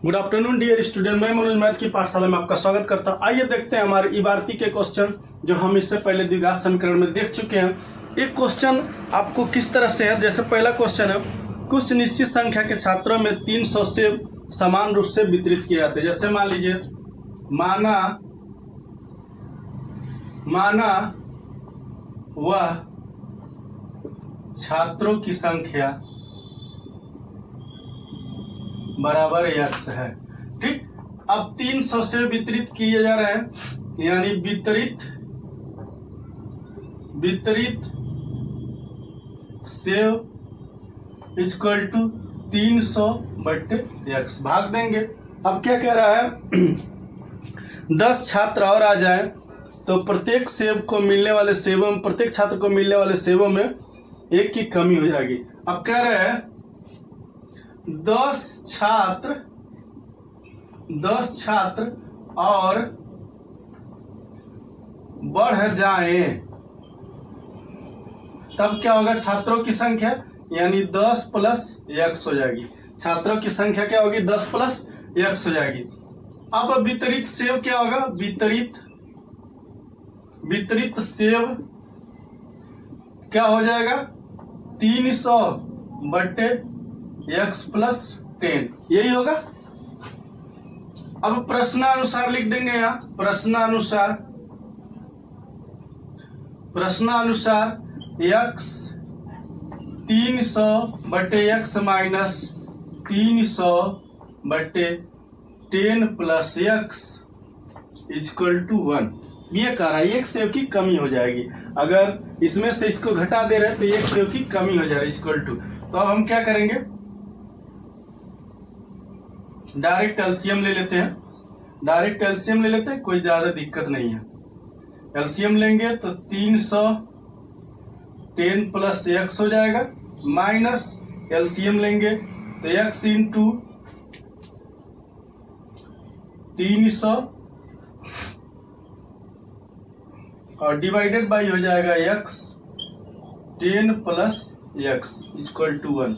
Good afternoon dear student, मैं Manoj math की पाठशाला में आपका स्वागत करता हूं। आइए देखते हैं हमारे इबारती के क्वेश्चन जो हम इससे पहले द्विघात समीकरण में देख चुके हैं। एक क्वेश्चन आपको किस तरह से है, जैसे पहला क्वेश्चन है, कुछ निश्चित संख्या के छात्रों में 300 सेब समान रूप से वितरित किए जाते हैं। जैसे मान लीजिए माना वह छात्रों की संख्या बराबर x है। ठीक, अब 300 से वितरित किए जा रहे हैं, यानी वितरित सेव इक्वल टू 300/x भाग देंगे। अब क्या कह रहा है 10 छात्र और आ जाए तो प्रत्येक छात्र को मिलने वाले सेबों में एक की कमी हो जाएगी। अब कह रहे हैं 10 छात्र और बढ़ जाएं, तब क्या होगा, छात्रों की संख्या यानी 10 + x हो जाएगी। छात्रों की संख्या क्या होगी, 10 + x हो जाएगी। अब वितरित सेव क्या होगा, वितरित सेव क्या हो जाएगा, 300/x + 10, यही होगा। अब प्रश्नानुसार लिख देंगे यहाँ, प्रश्नानुसार x 300/x - 300/10 + x = 1। ये कह रहा है एक सेव की कमी हो जाएगी। अगर इसमें से इसको घटा दे रहे हैं तो एक सेव की कमी हो जाएगी इक्वल टू। तो अब हम क्या करेंगे, डायरेक्ट एलसीएम ले लेते हैं। कोई ज्यादा दिक्कत नहीं है। एलसीएम लेंगे तो 310 + x हो जाएगा, माइनस एलसीएम लेंगे तो x × 300 और डिवाइडेड बाई हो जाएगा x 10 + x = 1।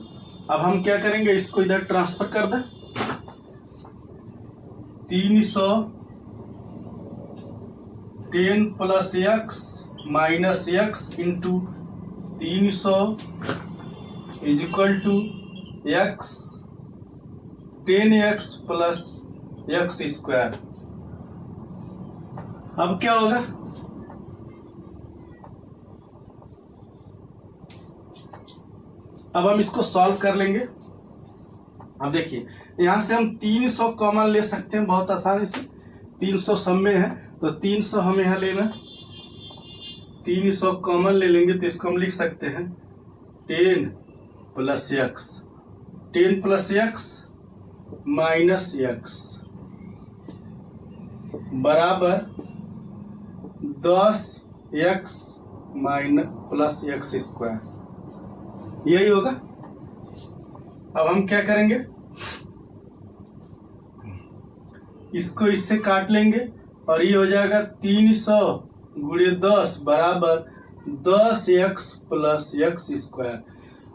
अब हम क्या करेंगे, इसको इधर ट्रांसफर कर दें। 310 + x - x × 300 = x 10x + x²। अब क्या होगा, अब हम इसको सॉल्व कर लेंगे। अब देखिए यहां से हम 300 कॉमन ले सकते हैं बहुत आसानी से। 300 सब में है तो 300 हमें यहाँ लेना, 300 कॉमन ले लेंगे तो इसको हम लिख सकते हैं 10 + x - x बराबर 10x + x², यही होगा। अब हम क्या करेंगे, इसको इससे काट लेंगे और ये हो जाएगा 300 × 10 बराबर 10x + x²।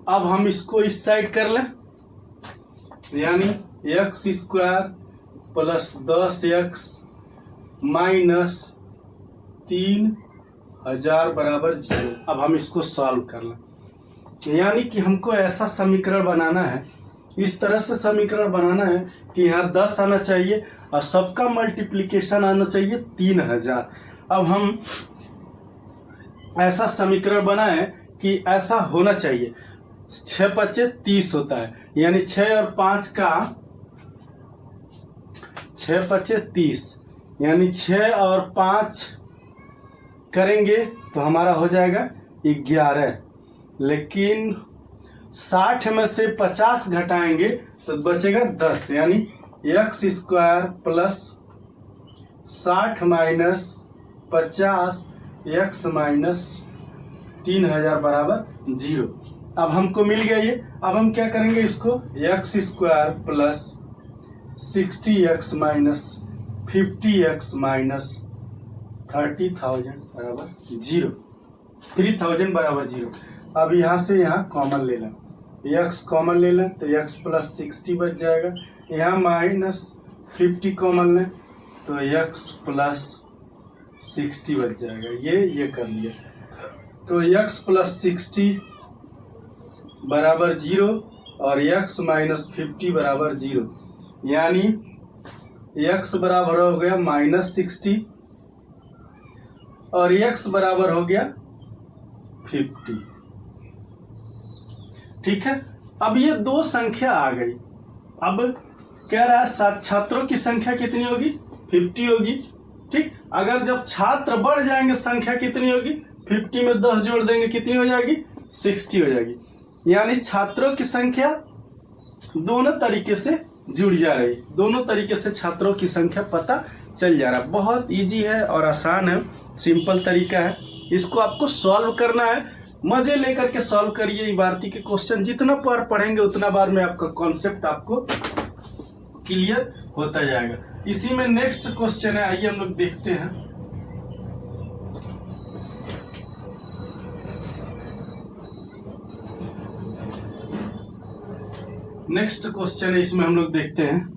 अब हम इसको इस साइड कर लें, यानी x² + 10x - 3000 बराबर 0। अब हम इसको सॉल्व कर लें, यानी कि हमको ऐसा समीकरण बनाना है, इस तरह से समीकरण बनाना है कि यहाँ 10 आना चाहिए और सबका मल्टीप्लिकेशन आना चाहिए 3000। अब हम ऐसा समीकरण बनाएं कि ऐसा होना चाहिए, 6 × 5 = 30 होता है, यानी 6 और 5 का 6 × 5 = 30, यानी 6 और 5 करेंगे तो हमारा हो जाएगा 11। लेकिन 60 में से 50 घटाएंगे तो बचेगा 10, यानी x² + 60 - 50 x - 3000 बराबर 0। अब हमको मिल गया ये। अब हम क्या करेंगे, इसको x² + 60x - 50x - 30,000 बराबर 0, 3000 बराबर 0। अब यहाँ से यहाँ कॉमन ले लें, x कॉमन ले लें तो x प्लस 60 बच जाएगा। यहाँ माइनस 50 कॉमन लें तो x प्लस 60 बच जाएगा। ये कर लिया तो x प्लस 60 बराबर 0 और x माइनस 50 बराबर 0, यानी x बराबर हो गया माइनस 60 और x बराबर हो गया 50। ठीक है, अब ये दो संख्या आ गई। अब कह रहा है छात्रों की संख्या कितनी होगी, 50 होगी। ठीक, अगर जब छात्र बढ़ जाएंगे संख्या कितनी होगी, 50 में 10 जोड़ देंगे कितनी हो जाएगी, 60 हो जाएगी। यानी छात्रों की संख्या दोनों तरीके से जुड़ जा रही, दोनों तरीके से छात्रों की संख्या पता चल जा रहा है। बहुत इजी है और आसान है, सिंपल तरीका है। इसको आपको सॉल्व करना है, मजे लेकर के सॉल्व करिए। इबारती के क्वेश्चन जितना बार पढ़ेंगे उतना बार में आपका कॉन्सेप्ट आपको क्लियर होता जाएगा। इसी में नेक्स्ट क्वेश्चन है, आइए हम लोग देखते हैं। नेक्स्ट क्वेश्चन है, इसमें हम लोग देखते हैं।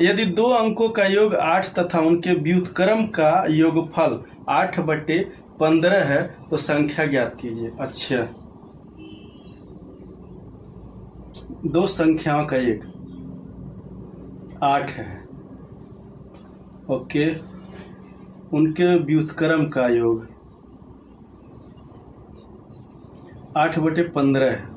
यदि दो अंकों का योग 8 तथा उनके व्युत्क्रम का योगफल 8/15 है तो संख्या ज्ञात कीजिए। अच्छा, दो संख्याओं का एक 8 है, ओके, उनके व्युत्क्रम का योग 8/15 है।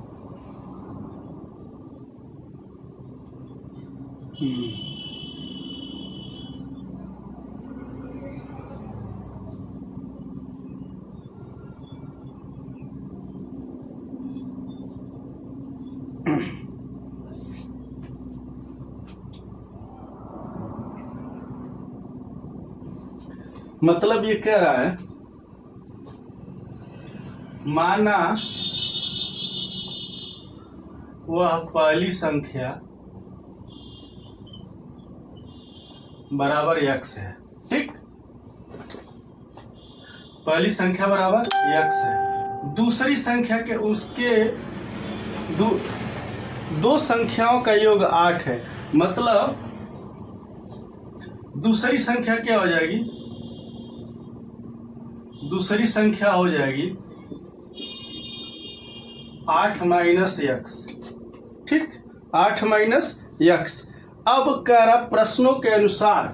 मतलब ये कह रहा है, माना वह पहली संख्या बराबर x है। ठीक, पहली संख्या बराबर x है, दूसरी संख्या के उसके दो संख्याओं का योग 8 है। मतलब दूसरी संख्या क्या हो जाएगी, दूसरी संख्या हो जाएगी 8 माइनस x। ठीक, 8 माइनस x। अब कह रहा प्रश्नानुसार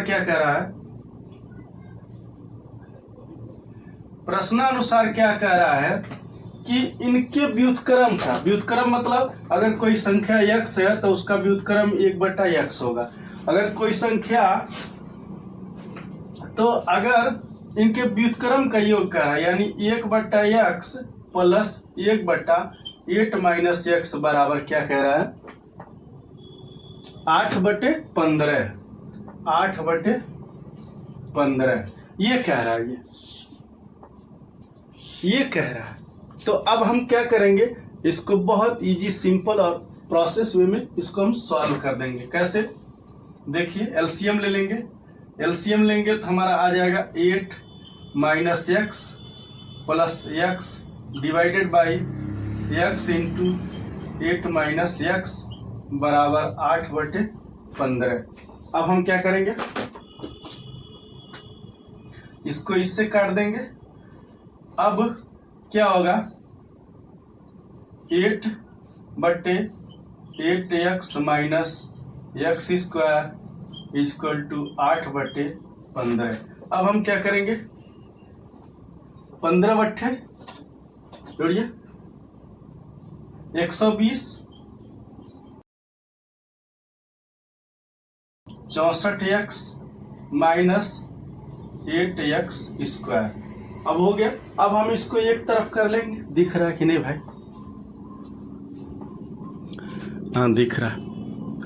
क्या कह रहा है, प्रश्नानुसार क्या कह रहा है कि इनके व्युत्क्रम का, व्युत्क्रम मतलब अगर कोई संख्या x है तो उसका व्युत्क्रम 1/x होगा। अगर कोई संख्या, तो अगर इनके व्युत्क्रम का योग कर रहा है, यानी 1/x प्लस 1/8 माइनस x बराबर क्या कह रहा है, 8/15, 8/15 ये कह रहा है, ये कह रहा है। तो अब हम क्या करेंगे, इसको बहुत इजी, सिंपल और प्रोसेस वे में इसको हम सॉल्व कर देंगे। कैसे, देखिए, एलसीएम ले लेंगे। एलसीएम लेंगे तो हमारा आ जाएगा 8 minus x plus x divided by x into 8 minus x बराबर 8/15। अब हम क्या करेंगे, इसको इससे काट देंगे। अब क्या होगा, 8/8x minus x square equal to 8/15। अब हम क्या करेंगे, 15 बट्ठे जोड़िए 120, 64x माइनस 8x स्क्वायर। अब हो गया। अब हम इसको एक तरफ कर लेंगे, दिख रहा है कि नहीं भाई, हाँ दिख रहा है।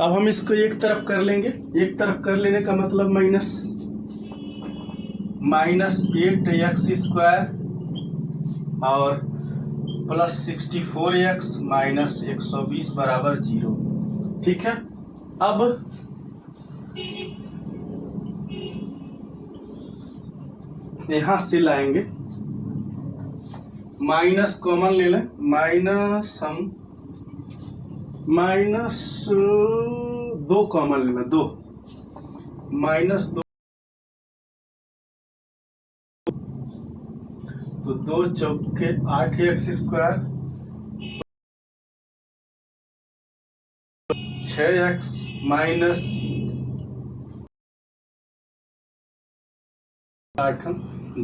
अब हम इसको एक तरफ कर लेंगे, एक तरफ कर लेने का मतलब माइनस 8x स्क्वायर और प्लस 64x माइनस 120 बराबर 0। ठीक है, अब यहाँ से लाएंगे, माइनस कॉमन ले लें, माइनस 2 कॉमन लेना, 2 -2, तो 2 चौके 8x² 6x माइनस 8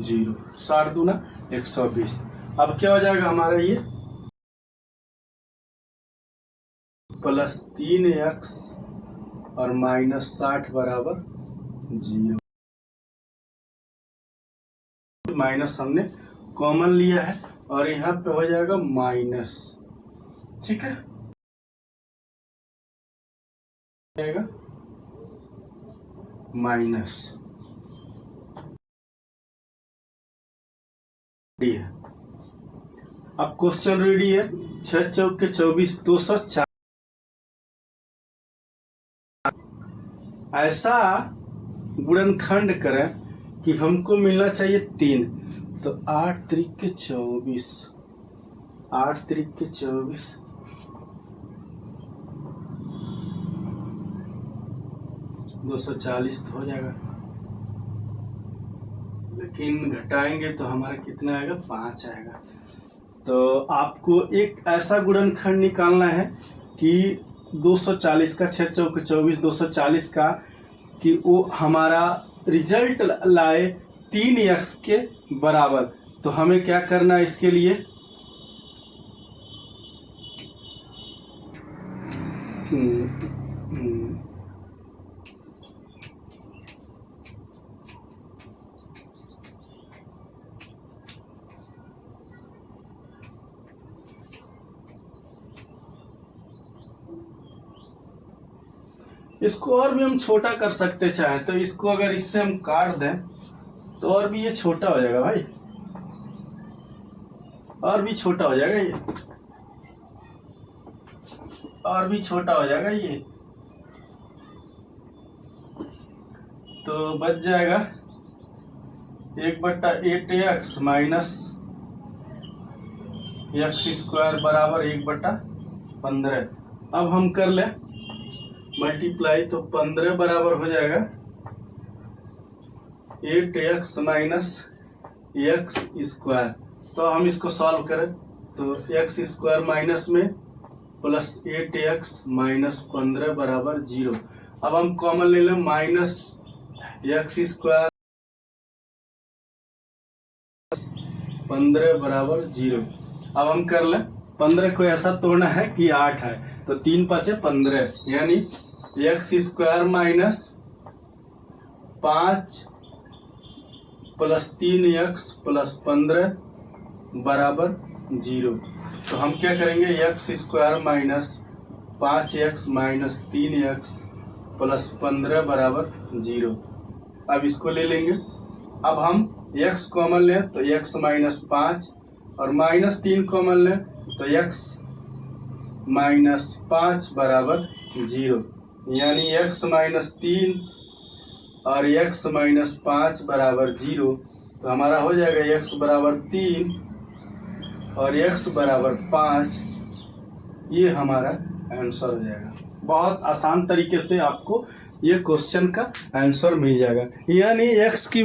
0, 60 दूना 120। अब क्या हो जाएगा हमारा ये प्लस 3x और माइनस 60 बराबर 0। माइनस हमने कॉमन लिया है और यहाँ पे हो जाएगा माइनस, ठीक है, जाएगा माइनस डी है। अब क्वेश्चन रेडी है, 6 चौके 24, 204। ऐसा गुणनखंड करें कि हमको मिलना चाहिए 3, तो 8 त्रिक 24, 8 त्रिक 24, 240 तो हो जाएगा, लेकिन घटाएंगे तो हमारा कितना आएगा, 5 आएगा। तो आपको एक ऐसा गुणनखंड निकालना है कि 240 का 6 चौके 24, 240 का, कि वो हमारा रिजल्ट लाए 3x के बराबर। तो हमें क्या करना है इसके लिए, इसको और भी हम छोटा कर सकते चाहें तो, इसको अगर इससे हम काट दें तो और भी ये छोटा हो जाएगा भाई, और भी छोटा हो जाएगा ये, और भी छोटा हो जाएगा ये, तो बच जाएगा 1/8x माइनस x² बराबर 1/15। अब हम कर लें मल्टीप्लाई, तो 15 बराबर हो जाएगा 8x माइनस x²। तो हम इसको सॉल्व करें तो x² माइनस में प्लस 8x माइनस 15 बराबर 0। अब हम कॉमन ले लें, माइनस x² 15 बराबर 0। अब हम कर लें, 15 को ऐसा तोड़ना है कि 8 है, तो 3 5 15, यानी x² minus 5 plus 3x plus 15 बराबर 0। तो हम क्या करेंगे, x² minus 5x minus 3x plus 15 बराबर 0। अब इसको ले लेंगे, अब हम x कॉमन लें तो x माइनस 5 और माइनस 3 कॉमन लें तो x माइनस 5 बराबर 0, यानी x माइनस 3 और x माइनस 5 बराबर 0। तो हमारा हो जाएगा x बराबर 3 और x बराबर 5, ये हमारा आंसर हो जाएगा। बहुत आसान तरीके से आपको ये क्वेश्चन का आंसर मिल जाएगा, यानी x की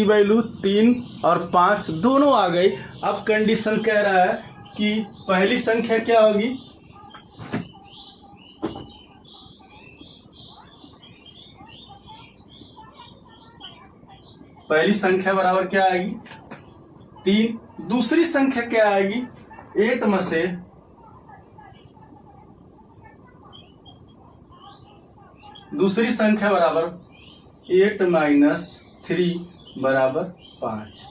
वैल्यू 3 और 5 दोनों आ गई। अब कंडीशन कह रहा है कि पहली संख्या क्या होगी, पहली संख्या बराबर क्या आएगी 3, दूसरी संख्या क्या आएगी 8 में से दूसरी संख्या बराबर 8 माइनस 3 बराबर 5।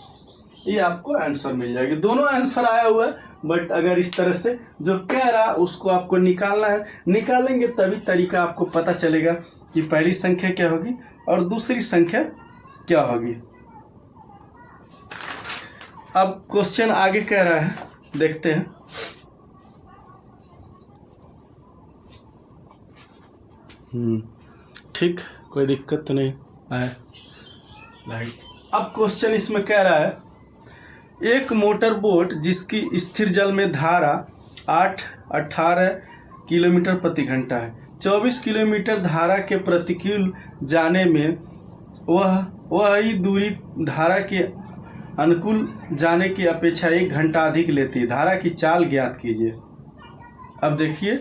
ये आपको आंसर मिल जाएगी। दोनों आंसर आया हुआ है, बट अगर इस तरह से जो कह रहा उसको आपको निकालना है, निकालेंगे तभी तरीका आपको पता चलेगा कि पहली संख्या क्या होगी और दूसरी संख्या क्या होगी। अब क्वेश्चन आगे कह रहा है, देखते हैं। ठीक, कोई दिक्कत तो नहीं आया। लाइट। अब क्वेश्चन इसमें कह रहा है, एक मोटर बोट जिसकी स्थिर जल में धारा 18 किलोमीटर प्रति घंटा है, 24 किलोमीटर धारा के प्रतिकूल जाने में वह ही दूरी धारा के अनुकूल जाने की अपेक्षा 1 घंटा अधिक लेती है। धारा की चाल ज्ञात कीजिए। अब देखिए,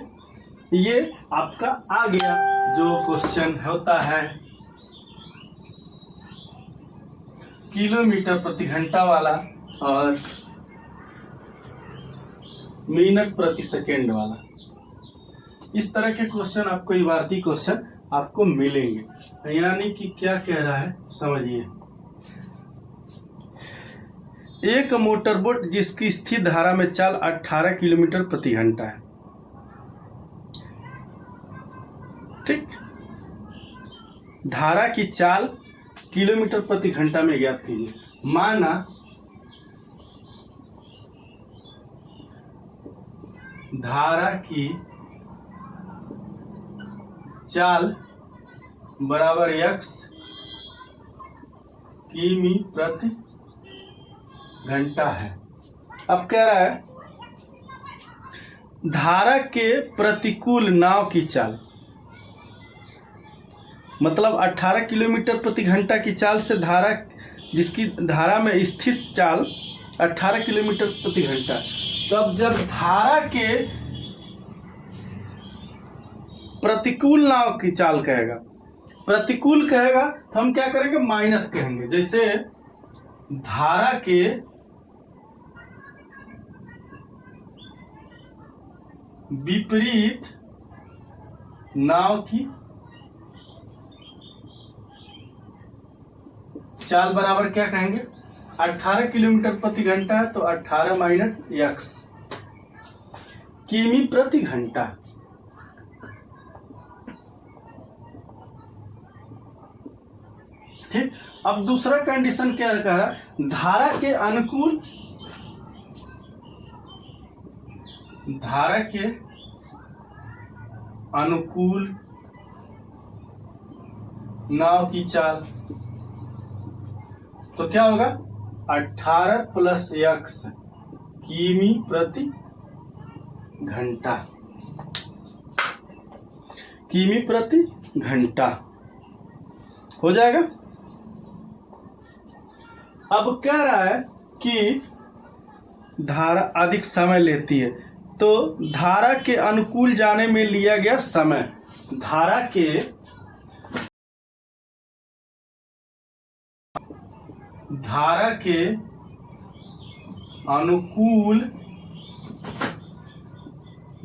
ये आपका आ गया जो क्वेश्चन होता है किलोमीटर प्रति घंटा वाला और मिनट प्रति सेकेंड वाला। इस तरह के क्वेश्चन आपको इबारती क्वेश्चन आपको मिलेंगे। यानी कि क्या कह रहा है समझिए, एक मोटर बोट जिसकी स्थिर धारा में चाल 18 किलोमीटर प्रति घंटा है, ठीक। धारा की चाल किलोमीटर प्रति घंटा में ज्ञात कीजिए। माना धारा की चाल बराबर x किमी प्रति घंटा है। अब कह रहा है धारा के प्रतिकूल नाव की चाल, मतलब 18 किलोमीटर प्रति घंटा की चाल से धारा जिसकी धारा में स्थित चाल 18 किलोमीटर प्रति घंटा। तब जब धारा के प्रतिकूल नाव की चाल कहेगा, प्रतिकूल कहेगा तो हम क्या करेंगे, माइनस कहेंगे। जैसे धारा के विपरीत नाव की चाल बराबर क्या कहेंगे, 18 किलोमीटर प्रति घंटा है तो 18 माइनस x किमी प्रति घंटा। ठीक। अब दूसरा कंडीशन क्या कह रहा है, धारा के अनुकूल नाव की चाल, तो क्या होगा 18 प्लस x किमी प्रति घंटा, किमी प्रति घंटा हो जाएगा। अब कह रहा है कि धारा अधिक समय लेती है, तो धारा के अनुकूल जाने में लिया गया समय, धारा के अनुकूल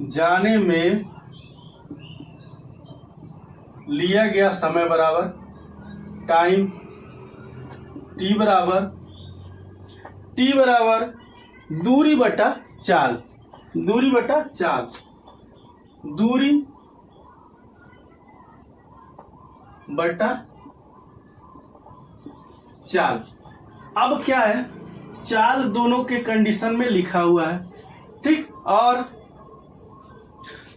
जाने में लिया गया समय बराबर टाइम टी बराबर दूरी बटा चाल, दूरी बटा चाल। अब क्या है, चाल दोनों के कंडीशन में लिखा हुआ है, ठीक, और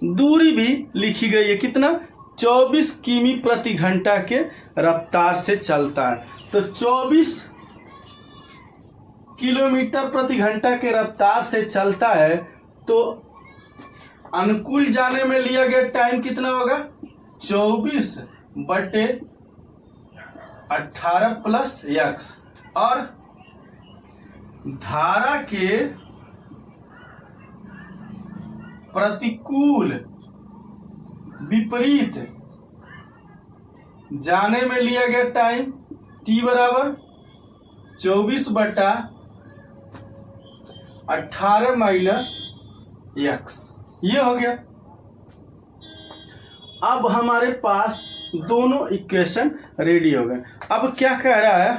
दूरी भी लिखी गई है। कितना, 24 किमी प्रति घंटा के रफ्तार से चलता है। तो 24 किलोमीटर प्रति घंटा के रफ्तार से चलता है, तो अनुकूल जाने में लिया गया टाइम कितना होगा, 24 बटे 18 प्लस x, और धारा के प्रतिकूल विपरीत जाने में लिया गया टाइम t बराबर 24 बटा 18 माइनस x, ये हो गया। अब हमारे पास दोनों इक्वेशन रेडी हो गए। अब क्या कह रहा है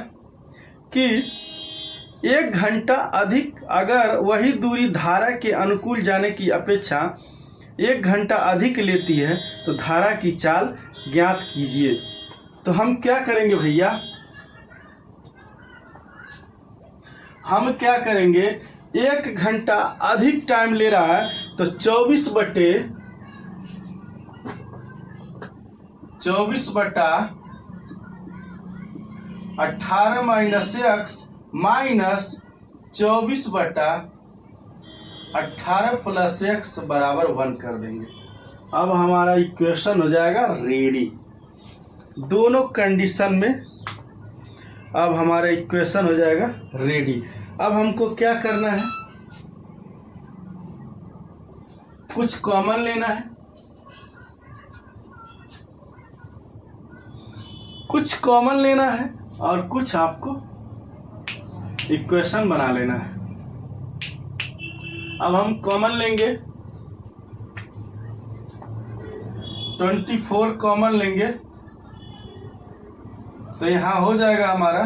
कि 1 घंटा अधिक, अगर वही दूरी धारा के अनुकूल जाने की अपेक्षा 1 घंटा अधिक लेती है तो धारा की चाल ज्ञात कीजिए। तो हम क्या करेंगे भैया, हम क्या करेंगे, 1 घंटा अधिक टाइम ले रहा है तो 24 बटा 18 minus x minus 24/18 plus x बराबर 1 कर देंगे। अब हमारा इक्वेशन हो जाएगा रेडी दोनों कंडीशन में। अब हमारा इक्वेशन हो जाएगा रेडी। अब हमको क्या करना है, कुछ कॉमन लेना है, कुछ कॉमन लेना है और कुछ आपको इक्वेशन बना लेना है। अब हम कॉमन लेंगे, 24 कॉमन लेंगे तो यहां हो जाएगा हमारा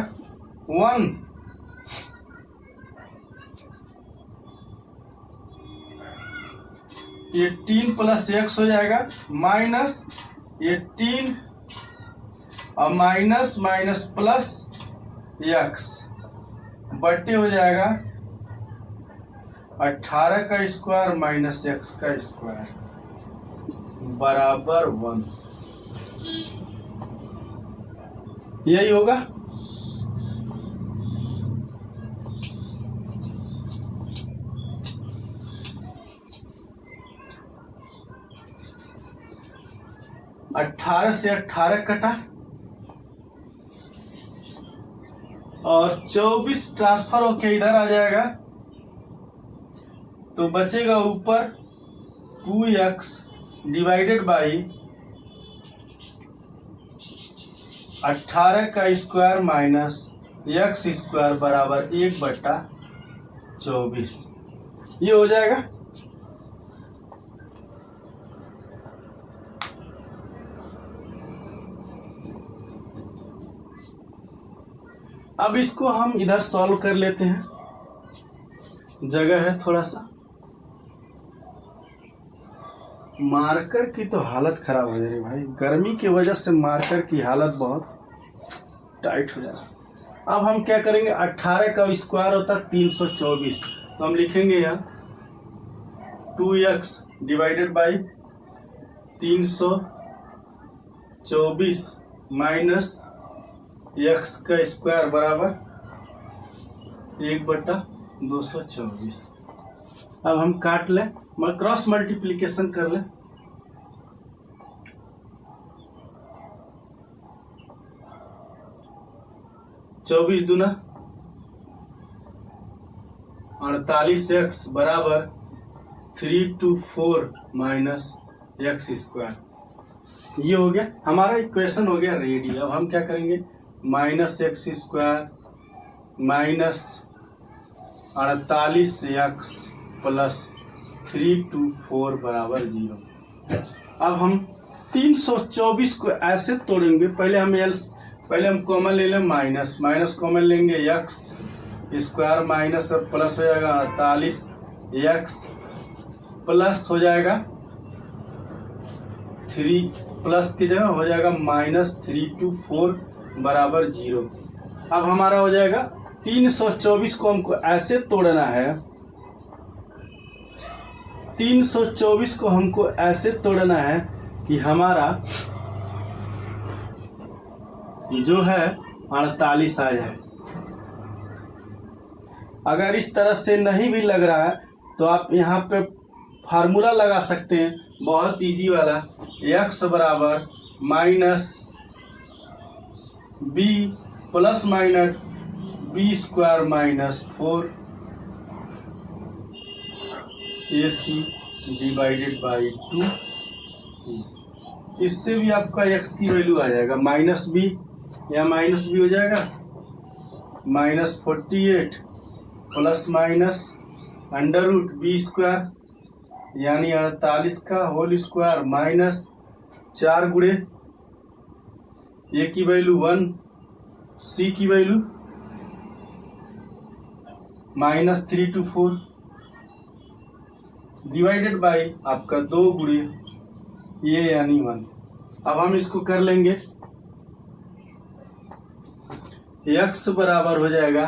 1 18 प्लस एक्स हो जाएगा माइनस 18 और माइनस माइनस प्लस एक्स बट्टे हो जाएगा 18 का स्क्वायर माइनस एक्स का स्क्वायर बराबर 1। यही होगा। अट्ठारह से 18 कटा और 24 ट्रांसफर होके इधर आ जाएगा तो बचेगा ऊपर 2x डिवाइडेड बाई 18 का स्क्वायर माइनस एक्स स्क्वायर बराबर 1/24। ये हो जाएगा। अब इसको हम इधर सॉल्व कर लेते हैं, जगह है थोड़ा सा। मार्कर की तो हालत खराब हो जा रही भाई, गर्मी की वजह से मार्कर की हालत बहुत टाइट हो जा रहा। अब हम क्या करेंगे, 18 का स्क्वायर होता है 324, तो हम लिखेंगे यहाँ 2x divided by 324 minus x का स्क्वायर बराबर 1/224। अब हम काट लें, क्रॉस मल्टीप्लिकेशन कर लें। चौबीस दूना 48x बराबर 324 माइनस एक्स स्क्वायर। ये हो गया हमारा इक्वेशन, हो गया रेडी। अब हम क्या करेंगे, minus x square minus 48x plus 324 बराबर 0। अब हम 324 को ऐसे तोड़ेंगे, पहले हम कॉमन ले लें, माइनस माइनस कॉमन लेंगे एक्स स्क्वायर माइनस और प्लस हो जाएगा 48x प्लस हो जाएगा 3 प्लस की जगह हो जाएगा माइनस 324 बराबर 0। अब हमारा हो जाएगा 324 को हमको ऐसे तोड़ना है, 324 को हमको ऐसे तोड़ना है कि हमारा जो है 48 आ जाए। अगर इस तरह से नहीं भी लग रहा है तो आप यहाँ पे फार्मूला लगा सकते हैं, बहुत इजी वाला। x बराबर minus b plus minus B square minus 4ac divided by 2। इससे भी आपका x की वैल्यू आ जाएगा माइनस बी, या माइनस बी हो जाएगा minus 48 plus minus under root B square यानी 48 का होल स्क्वायर माइनस 4 गुणे ए की वैल्यू 1, सी की वैल्यू माइनस 324 डिवाइडेड बाई आपका 2 गुणे ये यानी 1। अब हम इसको कर लेंगे, x बराबर हो जाएगा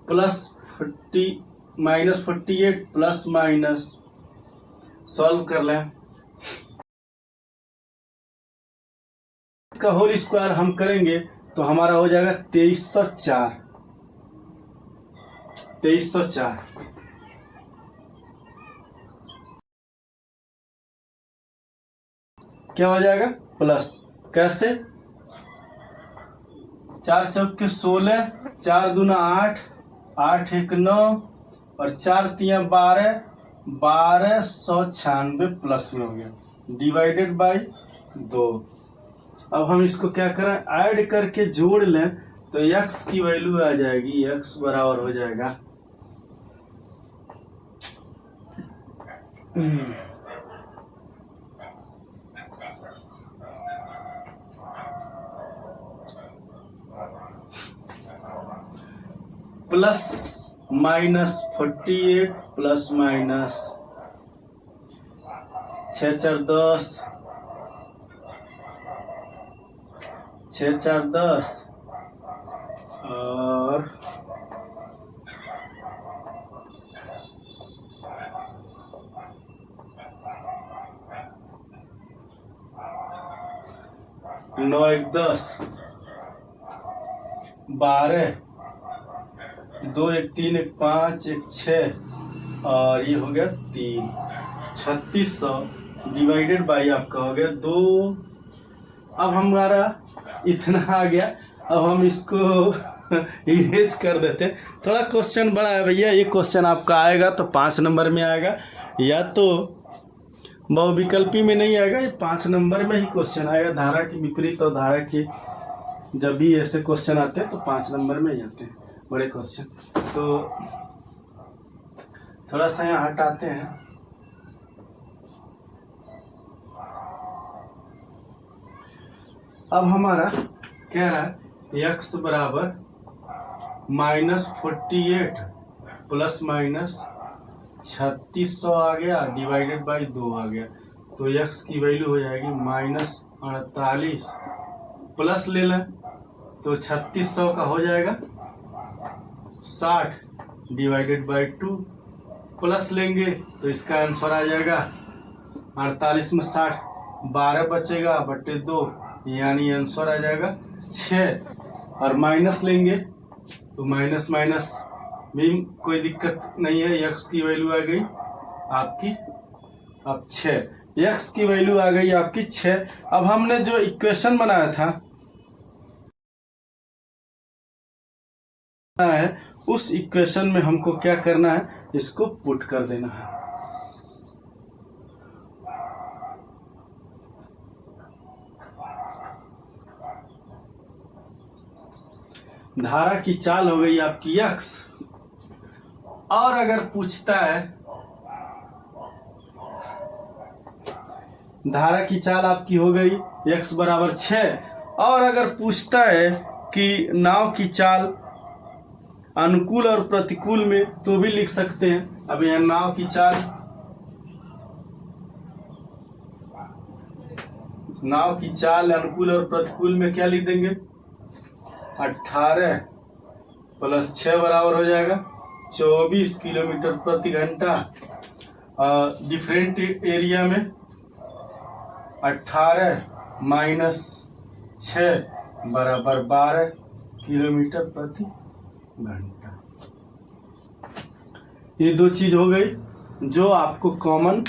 plus 40 minus 48 plus minus, solve कर लें, इसका होल स्क्वायर हम करेंगे तो हमारा हो जाएगा 2304। 2304 क्या हो जाएगा प्लस, कैसे? 4 चौक के 16, 4 दूना 8, 8 एक 9 और 4 तिया 12, 1296 प्लस में हो गया, डिवाइडेड बाई 2। अब हम इसको क्या करें, ऐड करके जोड़ लें तो x की वैल्यू आ जाएगी, x बराबर हो जाएगा प्लस माइनस 48 प्लस माइनस 6 4 10, 6 4 10 और 9 1 10, 12, 2 1 3 1 5 1 6 और ये हो गया 3, 3600 डिवाइडेड बाई आपका हो गया 2। अब हमारा इतना आ गया। अब हम इसको इरेज कर देते हैं। थोड़ा क्वेश्चन बड़ा है भैया, ये क्वेश्चन आपका आएगा तो 5 नंबर में आएगा, या तो बहुविकल्पी में नहीं आएगा, ये 5 नंबर में ही क्वेश्चन आएगा। धारा की विपरीत और धारा के जब भी ऐसे क्वेश्चन आते हैं तो 5 नंबर में ही आते हैं बड़े क्वेश्चन। तो थोड़ा सा यहाँ हटाते हैं। अब हमारा क्या है, x बराबर -48 प्लस माइनस 3600 आ गया, डिवाइडेड बाई 2 आ गया। तो x की वैल्यू हो जाएगी -48 प्लस ले लें तो 3600 का हो जाएगा 60 डिवाइडेड बाई 2, प्लस लेंगे तो इसका आंसर आ जाएगा 48 में 60, 12 बचेगा बटे 2, यानी आंसर आ जाएगा 6। और माइनस लेंगे तो माइनस माइनस भी कोई दिक्कत नहीं है, x की वैल्यू आ गई आपकी अब 6, x की वैल्यू आ गई आपकी 6। अब हमने जो इक्वेशन बनाया था है, उस इक्वेशन में हमको क्या करना है, इसको पुट कर देना है। धारा की चाल हो गई आपकी x, और अगर पूछता है धारा की चाल आपकी हो गई x बराबर 6, और अगर पूछता है कि नाव की चाल अनुकूल और प्रतिकूल में, तो भी लिख सकते हैं। अब यह नाव की चाल, नाव की चाल अनुकूल और प्रतिकूल में क्या लिख देंगे, 18 प्लस 6 बराबर हो जाएगा 24 किलोमीटर प्रति घंटा। डिफरेंट एरिया में 18 माइनस 6 बराबर 12 किलोमीटर प्रति घंटा। ये दो चीज हो गई जो आपको कॉमन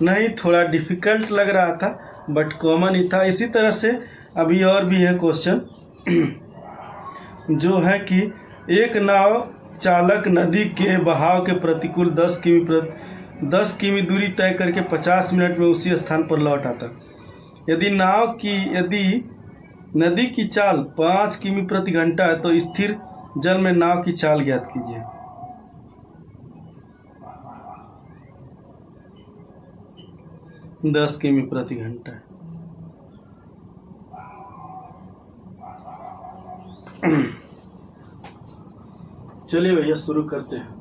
नहीं, थोड़ा डिफिकल्ट लग रहा था बट कॉमन ही था। इसी तरह से अभी और भी है क्वेश्चन जो है कि एक नाव चालक नदी के बहाव के प्रतिकूल 10 किमी दूरी तय करके 50 मिनट में उसी स्थान पर लौट आता। यदि नदी की चाल 5 किमी प्रति घंटा है तो स्थिर जल में नाव की चाल ज्ञात कीजिए। दस किमी प्रति घंटा। चलिए भैया शुरू करते हैं।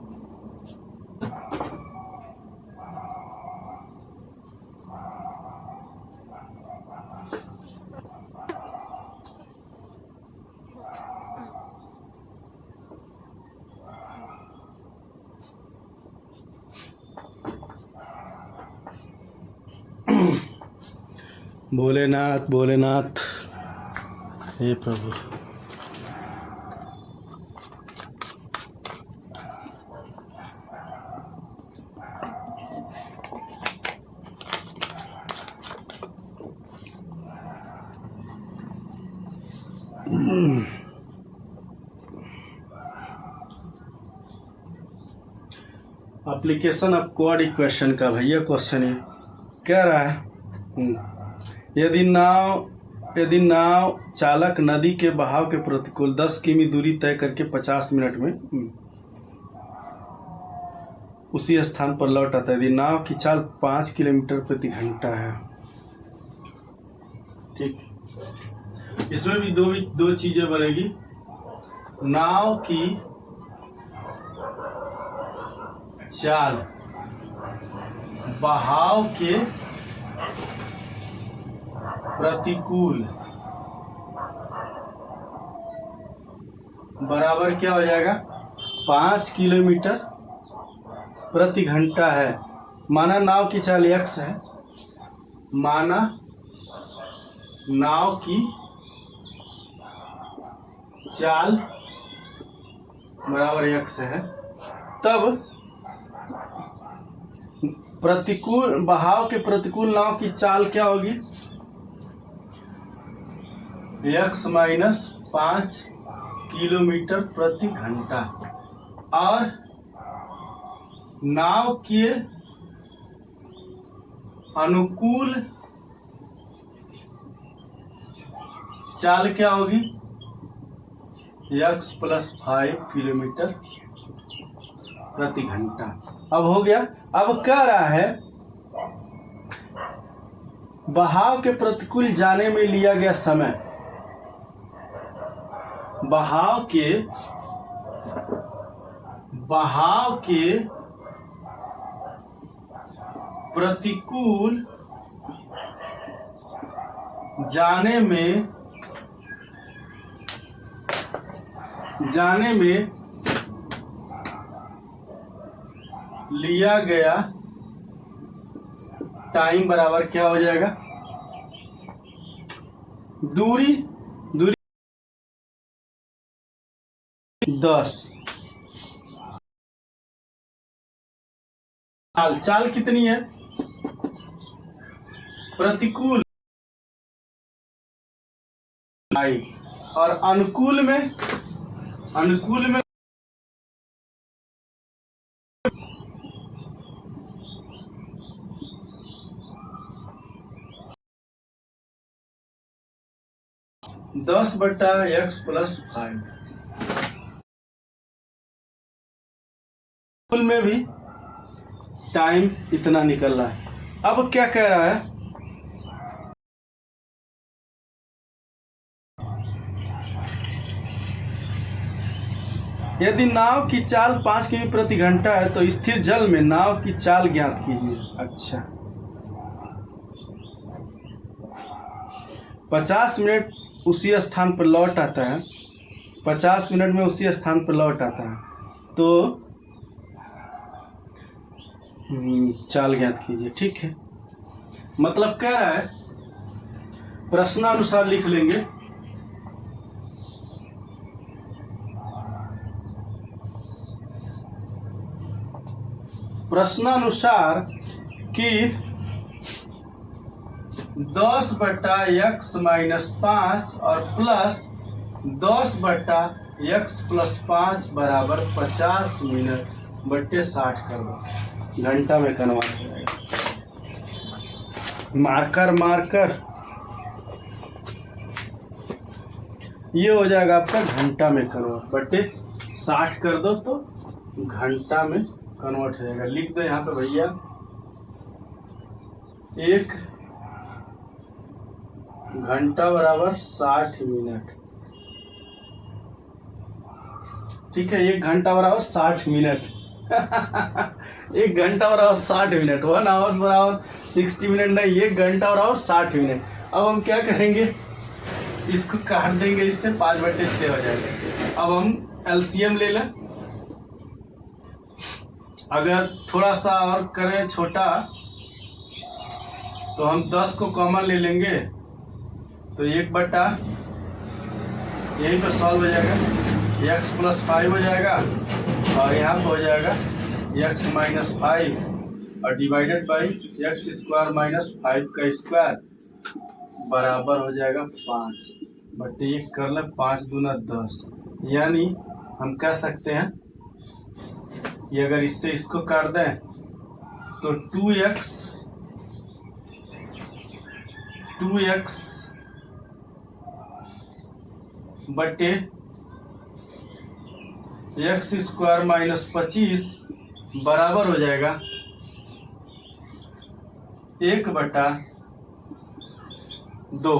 भोलेनाथ भोलेनाथ। हे प्रभु। एप्लीकेशन ऑफ क्वाड इक्वेशन का भैया क्वेश्चन है, कह रहा है यदि नाव चालक नदी के बहाव के प्रतिकूल 10 किमी दूरी तय करके 50 मिनट में उसी स्थान पर लौट आता है, यदि नाव की चाल 5 किलोमीटर प्रति घंटा है। ठीक, इसमें भी दो चीजें बनेगी। नाव की चाल बहाव के प्रतिकूल बराबर क्या हो जाएगा, 5 किलोमीटर प्रति घंटा है। माना नाव की चाल x है, माना नाव की चाल बराबर x है, तब प्रतिकूल बहाव के प्रतिकूल नाव की चाल क्या होगी, x माइनस 5 किलोमीटर प्रति घंटा, और नाव के अनुकूल चाल क्या होगी, x प्लस 5 किलोमीटर प्रति घंटा। अब हो गया। अब कह रहा है बहाव के प्रतिकूल जाने में लिया गया समय, बहाव के प्रतिकूल जाने में लिया गया टाइम बराबर क्या हो जाएगा, दूरी 10। चाल कितनी है, प्रतिकूल और अनुकूल में 10/x प्लस 5। अनुकूल में भी टाइम इतना निकल रहा है। अब क्या कह रहा है, यदि नाव की चाल 5 किमी प्रति घंटा है तो स्थिर जल में नाव की चाल ज्ञात कीजिए। अच्छा, 50 मिनट उसी स्थान पर लौट आता है, 50 मिनट में उसी स्थान पर लौट आता है, तो चाल ज्ञात कीजिए। ठीक है, मतलब कह रहा है प्रश्नानुसार लिख लेंगे, प्रश्नानुसार कि 10/x माइनस 5 और प्लस 10/x प्लस 5 बराबर 50 मिनट बट्टे 60 कर दो, घंटा में कन्वर्ट हो जाएगा। मार्कर ये हो जाएगा आपका घंटा में कन्वर्ट, बट्टे 60 कर दो तो घंटा में कन्वर्ट हो जाएगा। लिख दो यहाँ पे भैया, 1 घंटा बराबर 60 मिनट। ठीक है, 1 घंटा बराबर 60 मिनट 1 घंटा बराबर 60 मिनट, 1 आवर्स बराबर 60 मिनट नहीं, 1 घंटा बराबर 60 मिनट। अब हम क्या करेंगे, इसको काट देंगे, इससे 5/6 हो जाएगा। अब हम एलसीएम ले लें, अगर थोड़ा सा और करें छोटा तो हम 10 को कॉमन ले लेंगे, तो 1/60 यहीं पर सॉल्व हो जाएगा, x प्लस 5 हो जाएगा और यहाँ पर हो जाएगा x माइनस 5 और divided by x square minus 5 का स्क्वायर बराबर हो जाएगा 5 बटे ये कर लें 5 दूना 10। यानी हम कह सकते हैं कि अगर इससे इसको काट दें तो 2x बटे एक्स स्क्वायर माइनस 25 बराबर हो जाएगा 1/2।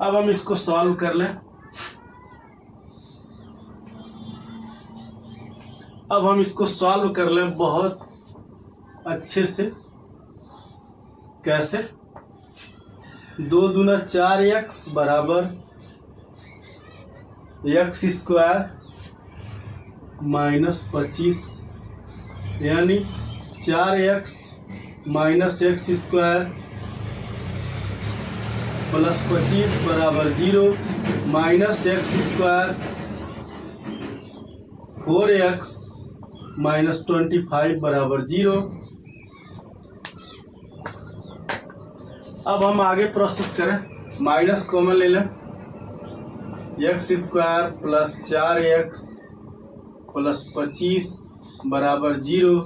अब हम इसको सॉल्व कर लें। अब हम इसको सॉल्व कर लें बहुत अच्छे से। कैसे? 2 दूना 4x बराबर एक्स स्क्वायर माइनस 25 यानी 4x minus x square plus 25 बराबर 0 minus x square 4x minus 25 बराबर 0। अब हम आगे प्रोसेस करें, माइनस कॉमन ले लें, x square plus 4x plus 25 बराबर 0।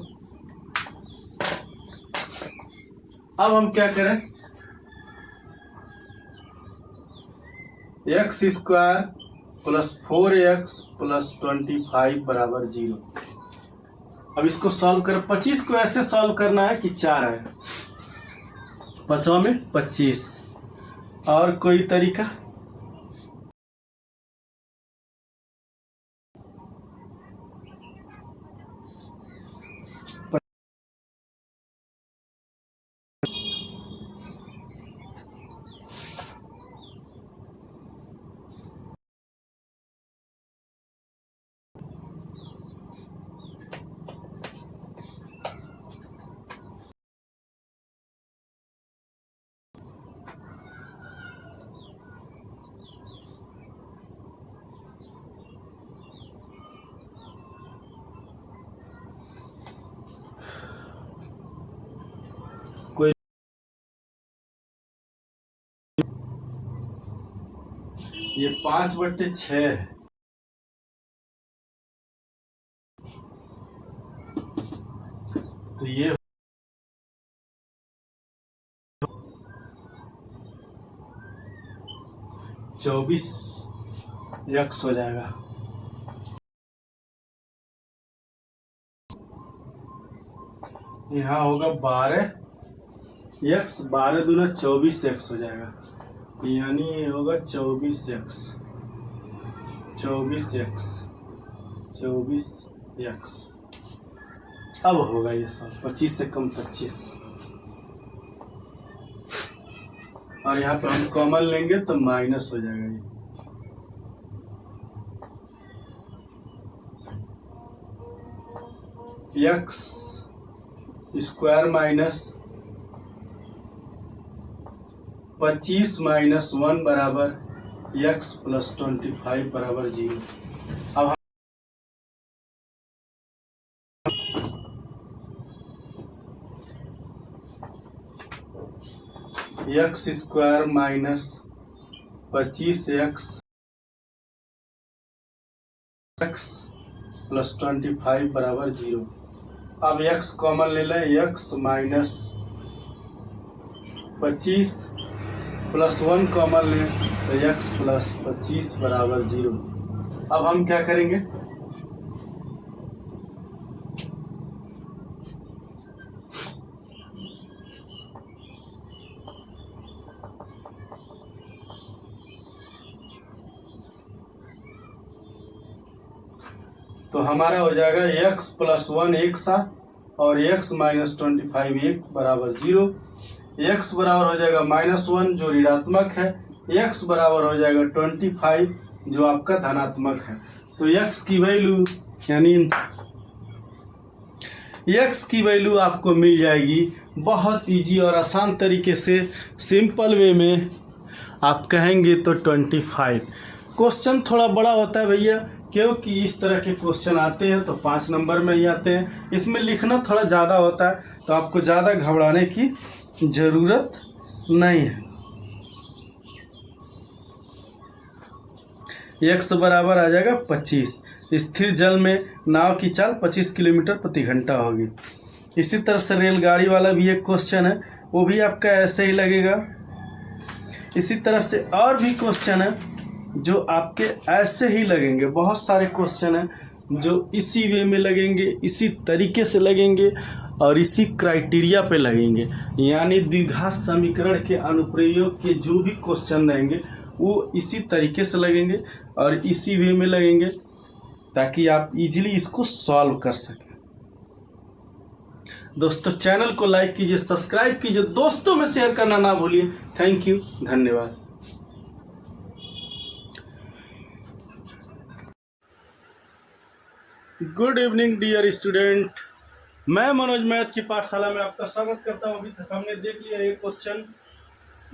अब हम क्या करें, x square plus 4x plus 25 बराबर 0। अब इसको सॉल्व करें। 25 को ऐसे सॉल्व करना है कि 4 है, 5 में 25। और कोई तरीका? ये 5/6 है। तो ये 24x हो जाएगा। यहाँ होगा 12x, 12 दूना 24x हो जाएगा। यानी ये होगा 24x। अब होगा ये सब 25 से कम 25। और यहाँ पर हम कॉमन लेंगे तो माइनस हो जाएगा ये एक्स स्क्वायर माइनस 25 माइनस 1 बराबर x प्लस 25 बराबर 0। अब x square minus 25x plus 25 बराबर 0। अब x कॉमन ले लें, x माइनस 25 प्लस 1 कॉमन लें तो x प्लस 25 बराबर 0। अब हम क्या करेंगे, तो हमारा हो जाएगा x प्लस 1 एक साथ और x माइनस 25 एक बराबर 0। x बराबर हो जाएगा -1 जो ऋणात्मक है, x बराबर हो जाएगा 25 जो आपका धनात्मक है। तो x की वैल्यू यानी x की वैल्यू आपको मिल जाएगी बहुत इजी और आसान तरीके से, सिंपल वे में आप कहेंगे तो 25। क्वेश्चन थोड़ा बड़ा होता है भैया, क्योंकि इस तरह के क्वेश्चन आते हैं तो 5 नंबर में ही आते हैं। इसमें लिखना थोड़ा ज़्यादा होता है, तो आपको ज़्यादा घबराने की ज़रूरत नहीं है। x बराबर आ जाएगा 25। स्थिर जल में नाव की चाल 25 किलोमीटर प्रति घंटा होगी। इसी तरह से रेलगाड़ी वाला भी एक क्वेश्चन है, वो भी आपका ऐसे ही लगेगा। इसी तरह से और भी क्वेश्चन है जो आपके ऐसे ही लगेंगे। बहुत सारे क्वेश्चन हैं जो इसी वे में लगेंगे, इसी तरीके से लगेंगे और इसी क्राइटेरिया पे लगेंगे। यानी द्विघात समीकरण के अनुप्रयोग के जो भी क्वेश्चन रहेंगे वो इसी तरीके से लगेंगे और इसी वे में लगेंगे, ताकि आप इजीली इसको सॉल्व कर सकें। दोस्तों चैनल को लाइक कीजिए, सब्सक्राइब कीजिए, दोस्तों में शेयर करना ना भूलिए। थैंक यू, धन्यवाद। गुड इवनिंग डियर स्टूडेंट, मैं मनोज मैथ की पाठशाला में आपका स्वागत करता हूं। अभी तक हमने देख लिया एक क्वेश्चन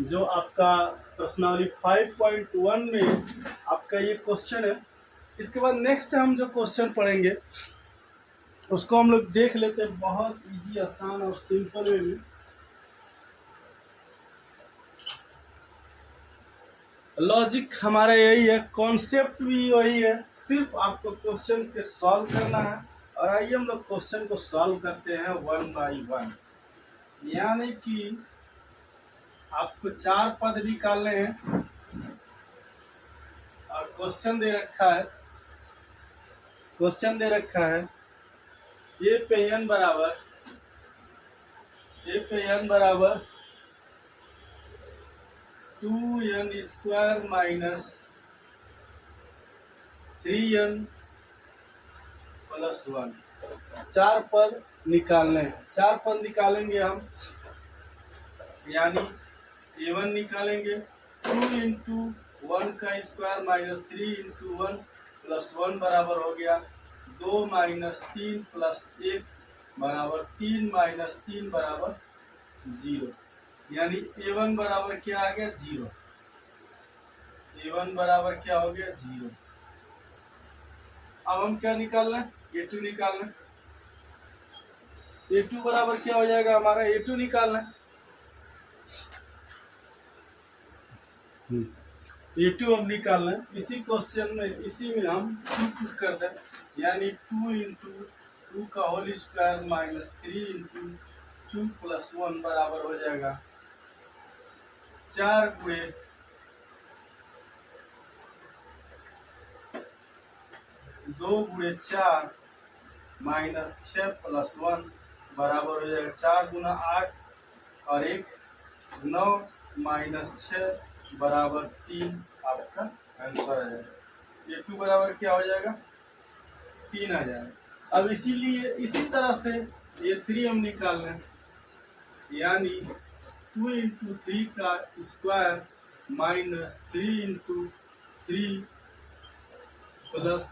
जो आपका प्रश्नावली 5.1 में आपका ये क्वेश्चन है। इसके बाद नेक्स्ट हम जो क्वेश्चन पढ़ेंगे उसको हम लोग देख लेते हैं, बहुत इजी, आसान और सिंपल वे में। लॉजिक हमारा यही है, कॉन्सेप्ट भी वही है, सिर्फ आपको क्वेश्चन के सॉल्व करना है। और आइए हम लोग क्वेश्चन को सॉल्व करते हैं 1 बाई 1। यानी कि आपको 4 पद निकालने हैं और क्वेश्चन दे रखा है, ए पे n बराबर 2n square minus 3n plus 1। 4 पद निकालने हैं। 4 पद निकालेंगे हम, यानी a1 निकालेंगे 2 इंटू 1 का स्क्वायर माइनस 3 इंटू 1 प्लस 1 बराबर हो गया 2 माइनस 3 प्लस 1 बराबर 3 माइनस 3 बराबर 0। यानी a1 बराबर क्या आ गया 0। a1 बराबर क्या हो गया 0। अब हम क्या निकालना है, a2 निकालना है। a2 बराबर क्या हो जाएगा हमारा, a2 निकालना है। a2 हम निकालना है। इसी क्वेश्चन में, इसी में हम 2 पुट कर दें, यानी 2 इंटू 2 का whole square minus 3 into 2 plus 1 बराबर हो जाएगा 4 गुणे 2 गुणे 4 माइनस 6 प्लस 1 बराबर हो जाएगा 4 गुना 8 और 1 9 माइनस 6 बराबर 3। आपका आंसर आ जाएगा। a2 बराबर क्या हो जाएगा 3 आ जाएगा। अब इसीलिए इसी तरह से a3 हम निकाल लें, यानी 2 इंटू 3 का स्क्वायर माइनस 3 इंटू 3 प्लस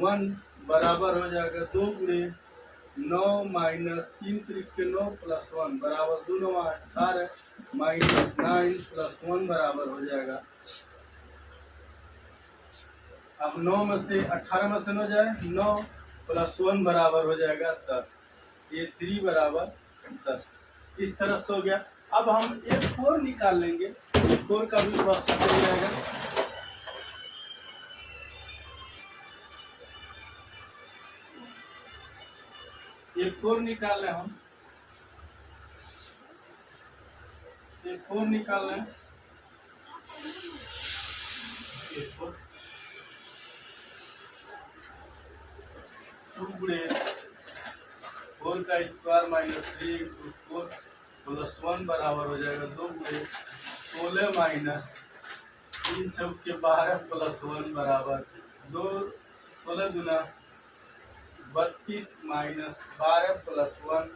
1 बराबर हो जाएगा 2 गुणे 9 माइनस 3 त्रिक 9 प्लस 1 बराबर 2 9 18 माइनस 9 प्लस 1 बराबर हो जाएगा। अब 9 में से 18 में से 9 जाए 9 प्लस 1 बराबर हो जाएगा 10। a3 बराबर 10। इस तरह से हो गया। अब हम a4 निकाल लेंगे, a4 का भी प्रोसेस हो जाएगा। a4 निकाल लें हम, a4 निकाल लें, a4 2 गुणे 4 का स्क्वायर माइनस 3 इंटू 4 प्लस 1 बराबर हो जाएगा 2 गुणे 16 माइनस 3 चौके 12 प्लस 1 बराबर 2 16 गुना 32 माइनस 12 प्लस 1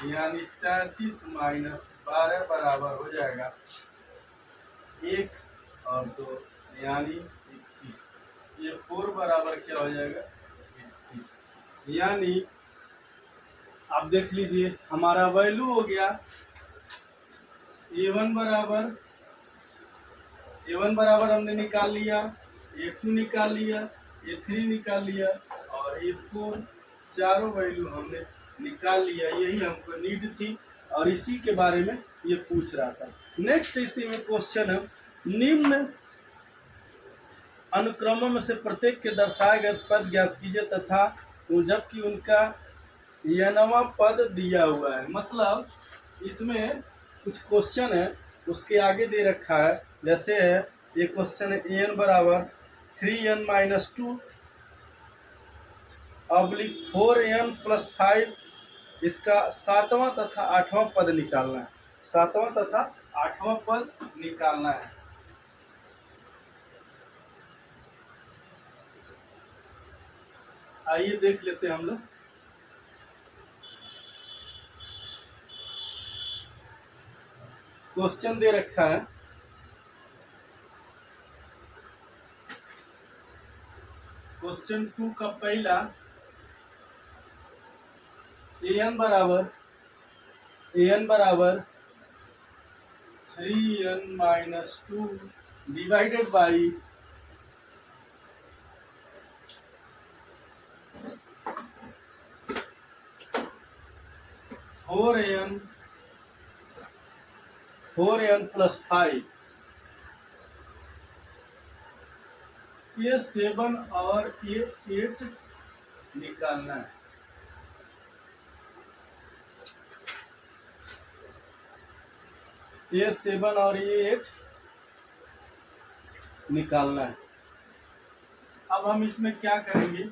यानी 33 माइनस 12 बराबर हो जाएगा 1 और 2 यानी 21। ये 4 बराबर क्या हो जाएगा 21। यानी आप देख लीजिए हमारा वैल्यू हो गया ए वन बराबर हमने निकाल लिया, ए टू निकाल लिया, ए3 निकाल लिया और ए4, चारों वैल्यू हमने निकाल लिया। यही हमको नीड थी और इसी के बारे में ये पूछ रहा था। नेक्स्ट इसी में क्वेश्चन है, निम्न अनुक्रमों में से प्रत्येक के दर्शाए गए पद ज्ञात कीजिए तथा जबकि उनका यनवा पद दिया हुआ है। मतलब इसमें कुछ क्वेश्चन है, उसके आगे दे रखा है, जैसे है ये क्वेश्चन है एन बराबर 3n-2 ऑब्लिक 4n+5, इसका 7वां तथा 8वां पद निकालना है। 7वां तथा 8वां पद निकालना है। आइए देख लेते हैं हम लोग। क्वेश्चन दे रखा है, क्वेश्चन 2 का पहला, एन बराबर 3n-2 डिवाइडेड बाई 4n+5। ये 7 और ये 8 निकालना है। ये 7 और ये 8 निकालना है। अब हम इसमें क्या करेंगे,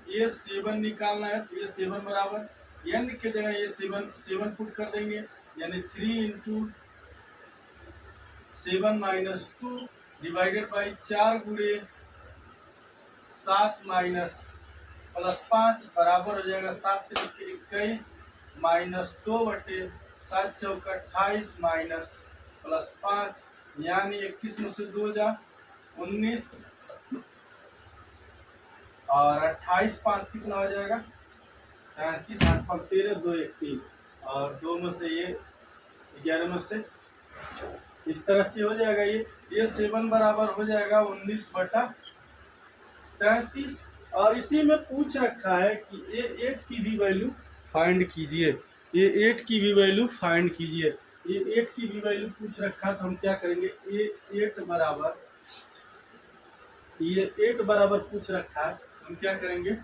ये 7 निकालना है तो ये 7 बराबर n के जगह ये 7 पुट कर देंगे, यानी 3 × 7-2 डिवाइडेड बाई 4 गुणे 7 +5 बराबर हो जाएगा 7 × 21 -2/7 चौका 28 +5, यानी 21 में से 2 जा 19 और 28 5 कितना हो जाएगा 33, 8 5 13, 2 1 3 और 2 में से ये 11 में से इस तरह से हो जाएगा। ये 7 बराबर हो जाएगा 19/33। और इसी में पूछ रखा है कि ये 8 की भी वैल्यू फाइंड कीजिए, ये 8 की भी वैल्यू फाइंड कीजिए। ये 8 की भी वैल्यू पूछ रखा है तो हम क्या करेंगे, ये 8 बराबर पूछ रखा है, हम क्या करेंगे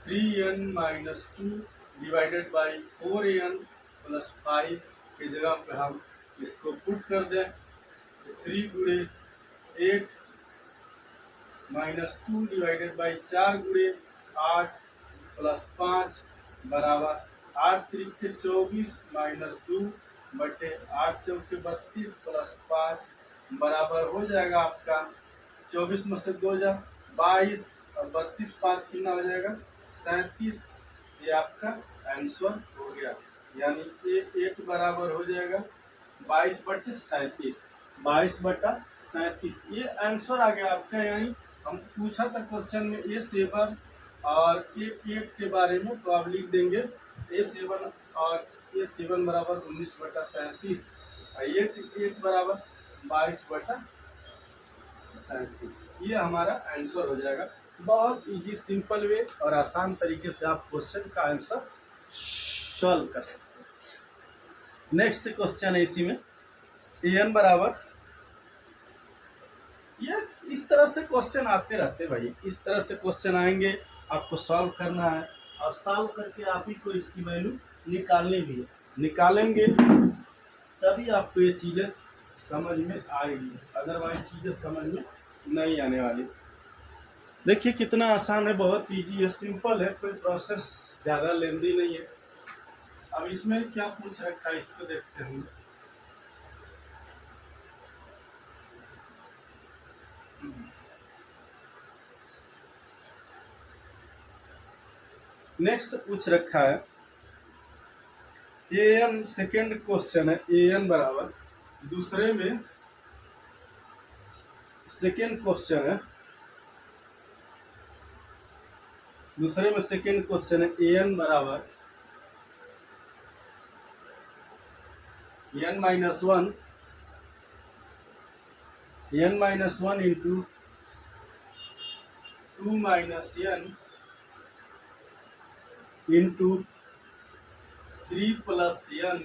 3n-2 डिवाइडेड बाई 4n+5 की जगह पे हम इसको पुट कर दें। 3 गुणे 8 -2 डिवाइडेड बाई 4 गुणे 8 +5 बराबर 8 × 24 -2 बटे 8 चौके 32 +5 बराबर हो जाएगा आपका 24 में से 2 जा 22 और 32 5 कितना हो जाएगा 37। ये आपका आंसर हो गया, यानी ये 8 बराबर हो जाएगा 22/37, 22/37। ये आंसर आ गया आपका। यानी हम पूछा था क्वेश्चन में ए 7 और ए 8 के बारे में, तो आप लिख देंगे ए 7 और ए 7 बराबर 19/37 और ए 8 बराबर 22/37। ये हमारा आंसर हो जाएगा। बहुत इजी, सिंपल वे और आसान तरीके से आप क्वेश्चन का आंसर सॉल्व कर सकते हैं। नेक्स्ट क्वेश्चन है इसी में, एन बराबर, ये इस तरह से क्वेश्चन आते रहते भाई, इस तरह से क्वेश्चन आएंगे, आपको सॉल्व करना है और सॉल्व करके आप ही को इसकी वैल्यू निकालनी भी है। निकालेंगे तभी आपको ये चीज़ें समझ में आएगी, अदरवाइज चीज़ें समझ में नहीं आने वाली। देखिए कितना आसान है, बहुत इजी है, सिंपल है, कोई प्रोसेस ज़्यादा लेंदी नहीं है। अब इसमें क्या पूछ रखा है इसको देखते हैं। नेक्स्ट पूछ रखा है ए एन, सेकेंड क्वेश्चन है ए एन बराबर, दूसरे में सेकेंड क्वेश्चन है, दूसरे में सेकेंड क्वेश्चन है ए एन बराबर n minus one into two minus n into three plus n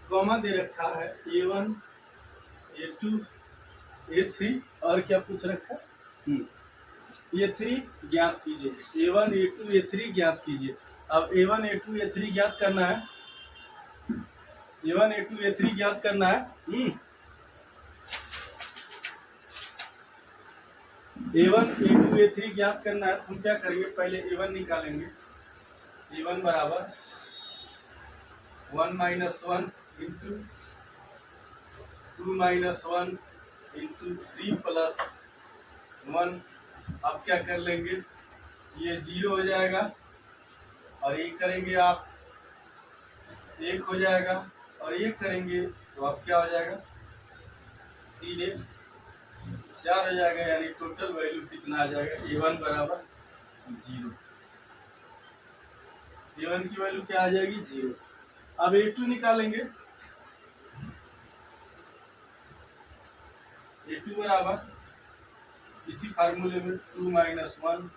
comma दे रखा है A1 A2 A3 और क्या पूछ रखा है A3 ज्ञात कीजिए। A1 A2 A3 ज्ञात कीजिए। अब A1 A2 A3 ज्ञात करना है। A1 A2 A3 ज्ञात करना है। A1 A2 A3 ज्ञात करना है तो हम क्या करेंगे, पहले A1 निकालेंगे। A1 बराबर 1 minus one into two minus one into three plus one. अब क्या कर लेंगे, ये 0 हो जाएगा और ये करेंगे आप 1 हो जाएगा और ये करेंगे तो अब क्या हो जाएगा 3 1 4 हो जाएगा, यानी टोटल वैल्यू कितना आ जाएगा A1 बराबर 0। A1 की वैल्यू क्या आ जाएगी 0। अब A2 निकालेंगे। A2 बराबर इसी फार्मूले में 2 minus one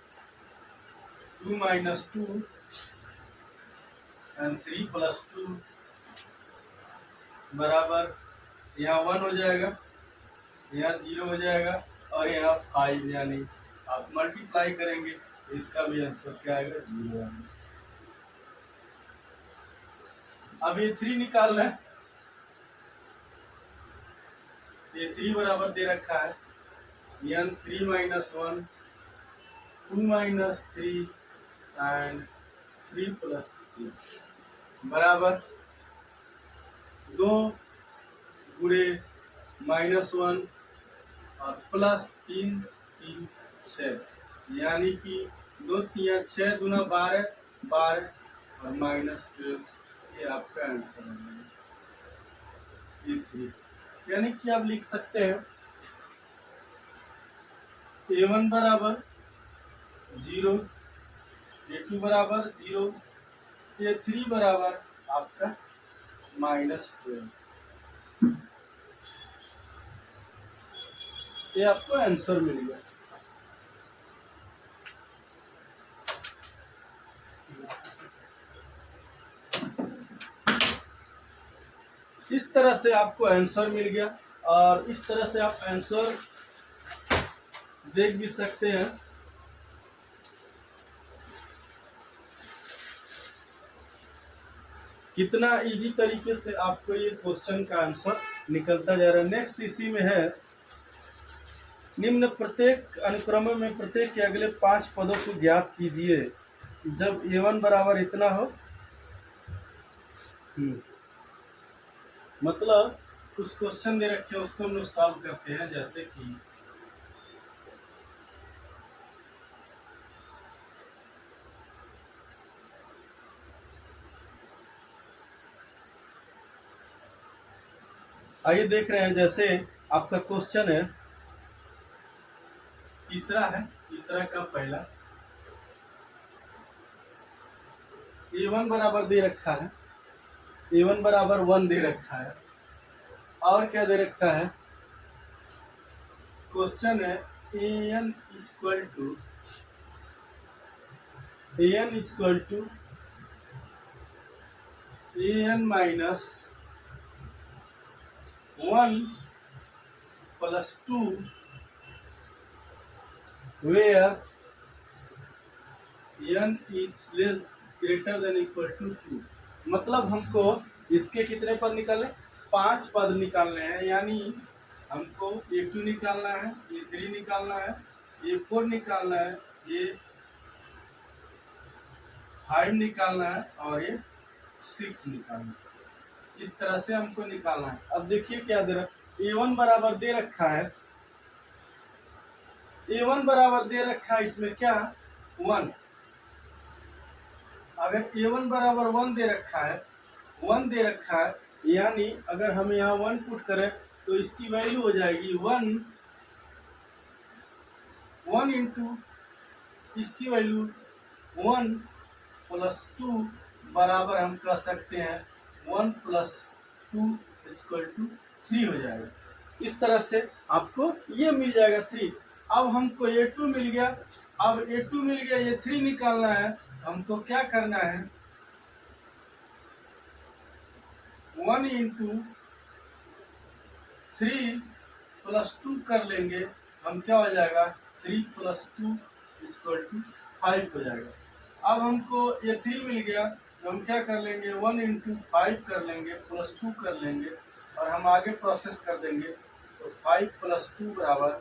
2 minus two and 3 plus 2 बराबर यहाँ 1 हो जाएगा, यहाँ 0 हो जाएगा और यहाँ 5, यानी आप मल्टीप्लाई करेंगे तो इसका भी आंसर क्या आएगा 0 आएगा। अब A3 निकालना है। A3 बराबर दे रखा है n 3 minus one 2 minus three and 3 plus 3 बराबर 2 गुणे माइनस वन और प्लस 3 3 6, यानी कि 2 3 6 दूना 12 12 और माइनस 12, ये आपका आंसर है A3। यानी कि आप लिख सकते हैं A1 बराबर 0, A2 बराबर 0, A3 बराबर आपका -12। ये आपको आंसर मिल गया। इस तरह से आपको आंसर मिल गया और इस तरह से आप आंसर देख भी सकते हैं। कितना इजी तरीके से आपको ये क्वेश्चन का आंसर निकलता जा रहा है। नेक्स्ट इसी में है, निम्न प्रत्येक अनुक्रम में प्रत्येक के अगले 5 पदों को ज्ञात कीजिए जब A1 बराबर इतना हो। मतलब कुछ क्वेश्चन दे रखे हैं उसको हम लोग सॉल्व करते हैं। जैसे कि आइए देख रहे हैं, जैसे आपका क्वेश्चन है तीसरा का पहला A1 बराबर दे रखा है, A1 बराबर 1 दे रखा है और क्या दे रखा है, क्वेश्चन है AN equal to AN minus 1 plus 2 where n is less greater than equal to 2। मतलब हमको इसके कितने पद निकालने, 5 पद निकालने हैं। यानी हमको A2 निकालना है, A3 निकालना है, A4 निकालना है, A5 निकालना है और A6 निकालना है। इस तरह से हमको निकालना है। अब देखिए क्या दे रहा है, A1 बराबर दे रखा है, A1 बराबर दे रखा है इसमें क्या 1। अगर A1 बराबर 1 दे रखा है, 1 दे रखा है, यानी अगर हम यहाँ 1 पुट करें तो इसकी वैल्यू हो जाएगी 1 इंटू इसकी वैल्यू 1 प्लस 2 बराबर हम कह सकते हैं 1 प्लस 2 इक्वल टू 3 हो जाएगा। इस तरह से आपको ये मिल जाएगा 3। अब हमको A2 मिल गया। अब A2 मिल गया, ये 3 निकालना है। हमको क्या करना है, 1 इंटू 3 प्लस 2 कर लेंगे। हम क्या हो जाएगा, 3 प्लस 2 इक्वल टू 5 हो जाएगा। अब हमको ये 3 मिल गया, तो हम क्या कर लेंगे, 1 इंटू 5 कर लेंगे, प्लस 2 कर लेंगे और हम आगे प्रोसेस कर देंगे। तो 5 प्लस 2 बराबर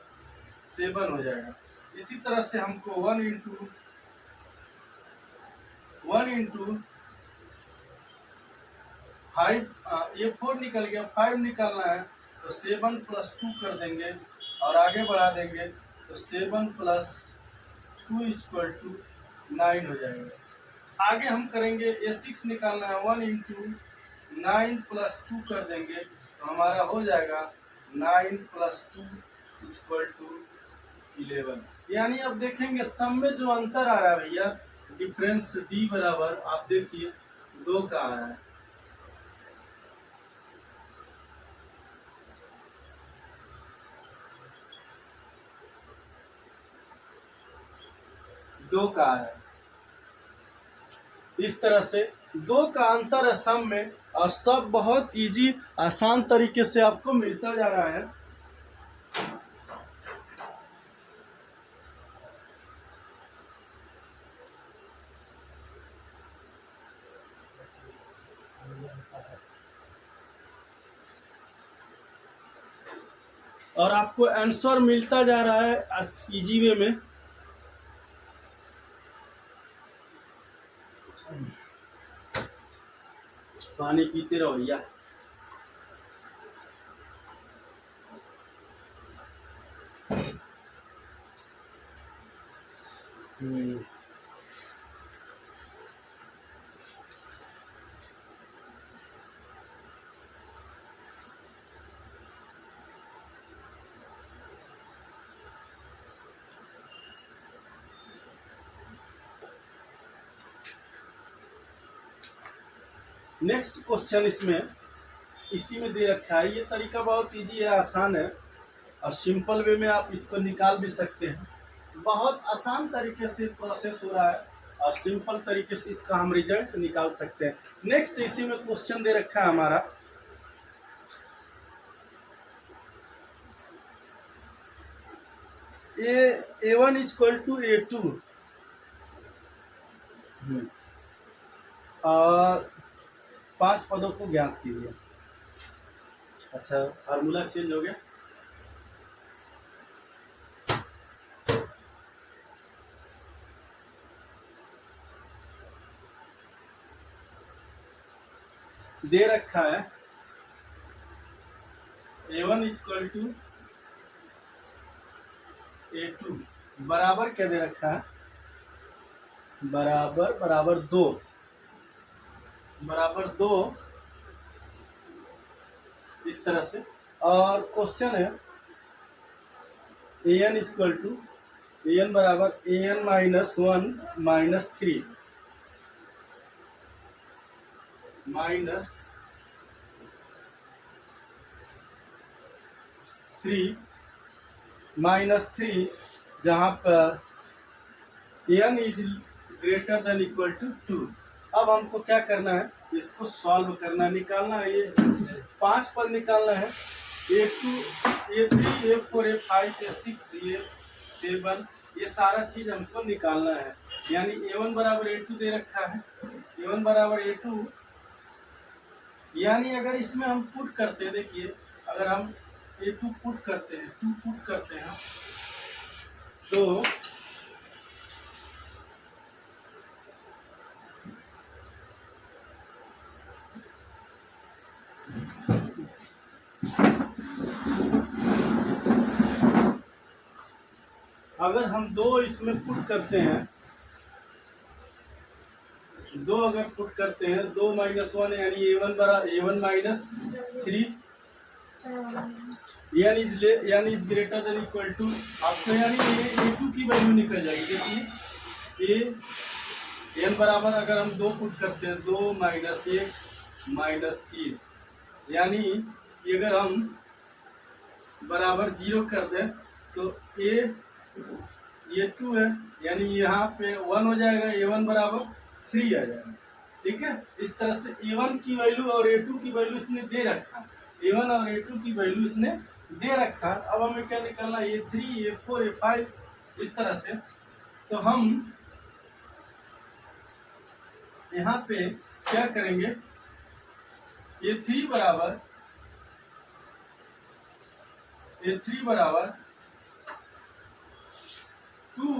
7 हो जाएगा। इसी तरह से हमको 1 इंटू 5, ये 4 निकल गया, 5 निकालना है तो 7 प्लस 2 कर देंगे और आगे बढ़ा देंगे तो 7 प्लस 2 इक्वल टू 9 हो जाएगा। आगे हम करेंगे A6 निकालना है, 1 इंटू 9 प्लस 2 कर देंगे तो हमारा हो जाएगा 9 प्लस 2 इक्वल टू 11। यानी अब देखेंगे सम में जो अंतर आ रहा है भैया, डिफरेंस D बराबर आप देखिए 2 का आ रहा है। दो का है। इस तरह से 2 का अंतर है सम में, और सब बहुत इजी आसान तरीके से आपको मिलता जा रहा है। और आपको आंसर मिलता जा रहा है इजी वे में। पानी पीते रहो भैया। नेक्स्ट क्वेश्चन इसमें इसी में दे रखा है। ये तरीका बहुत इजी है, आसान है और सिंपल वे में आप इसको निकाल भी सकते हैं। बहुत आसान तरीके से प्रोसेस हो रहा है और सिंपल तरीके से इसका हम रिजल्ट निकाल सकते हैं। नेक्स्ट इसी में क्वेश्चन दे रखा है हमारा, A1 इक्वल टू A2 और 5 पदों को ज्ञात कीजिए। अच्छा, फार्मूला चेंज हो गया। दे रखा है A1 इक्वल टू A2 बराबर क्या दे रखा है, बराबर 2 इस तरह से। और क्वेश्चन है AN इक्वल टू AN बराबर AN माइनस 1 माइनस 3 माइनस 3 जहाँ पर n is greater than equal to 2। अब हमको क्या करना है, इसको सॉल्व करना, निकालना है। ये 5 पद निकालना है, A2 A3 A4 A5 A6 A7, ये सारा चीज हमको निकालना है। यानी A1 बराबर A2 दे रखा है, A1 बराबर A2। यानी अगर इसमें हम पुट करते हैं, देखिए अगर हम A2 पुट करते हैं, 2 पुट करते हैं तो अगर हम 2 इसमें पुट करते हैं, 2 अगर पुट करते हैं, 2 माइनस 1 यानी A1 माइनस 3 यानी is greater than equal to, आपको यानी A2 की वैल्यू निकल जाएगी। देखिए एन बराबर अगर हम 2 पुट करते हैं, 2 माइनस 1 माइनस 3, यानी कि अगर हम बराबर 0 कर दें तो ये 2 है, यानी यहाँ पे 1 हो जाएगा, A1 बराबर 3 आ जाएगा। ठीक है, इस तरह से A1 की वैल्यू और A2 की वैल्यू इसने दे रखा, A1 और A2 की वैल्यू इसने दे रखा। अब हमें क्या निकालना, A3 A4 A5 इस तरह से। तो हम यहाँ पे क्या करेंगे, A3 बराबर 2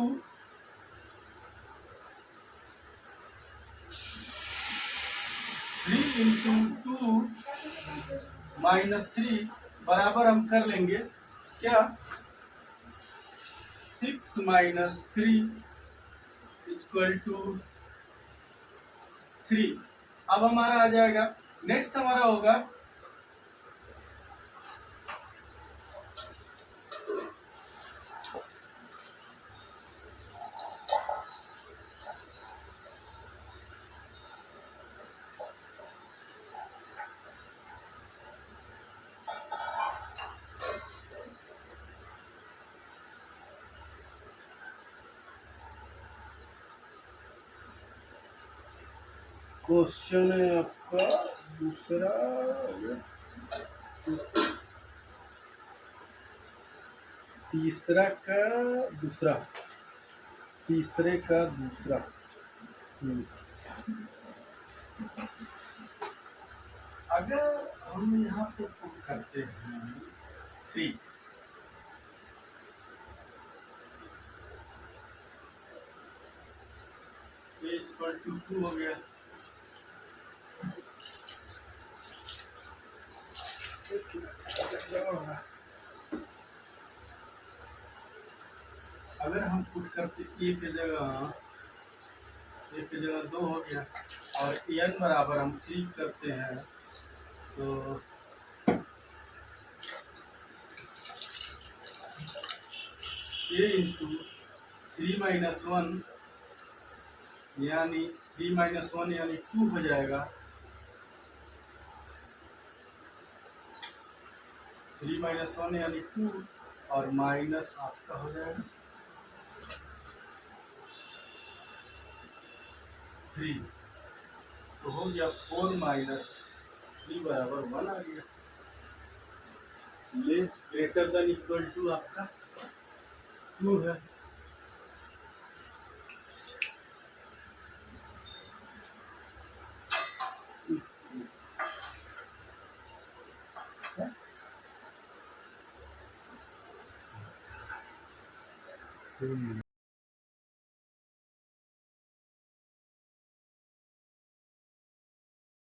3 इंटू 2 माइनस 3 बराबर हम कर लेंगे क्या, 6 माइनस 3 इक्वल टू 3। अब हमारा आ जाएगा, नेक्स्ट हमारा होगा क्वेश्चन है आपका दूसरा, तीसरे का दूसरा। अगर हम यहाँ पे पुट करते हैं 3, इक्वल टू 2 हो गया। अगर हम पुट करते ए की जगह 2 हो गया, और एन बराबर हम 3 करते हैं तो ए इंटू 3 माइनस 1 यानी 3 माइनस 1 यानी 2 हो जाएगा। 3 माइनस 1 यानी 2 और माइनस आपका हो जाएगा 3, तो हो गया 4 माइनस 3 बराबर 1 आ गया। ये ग्रेटर देन इक्वल टू आपका 2 है।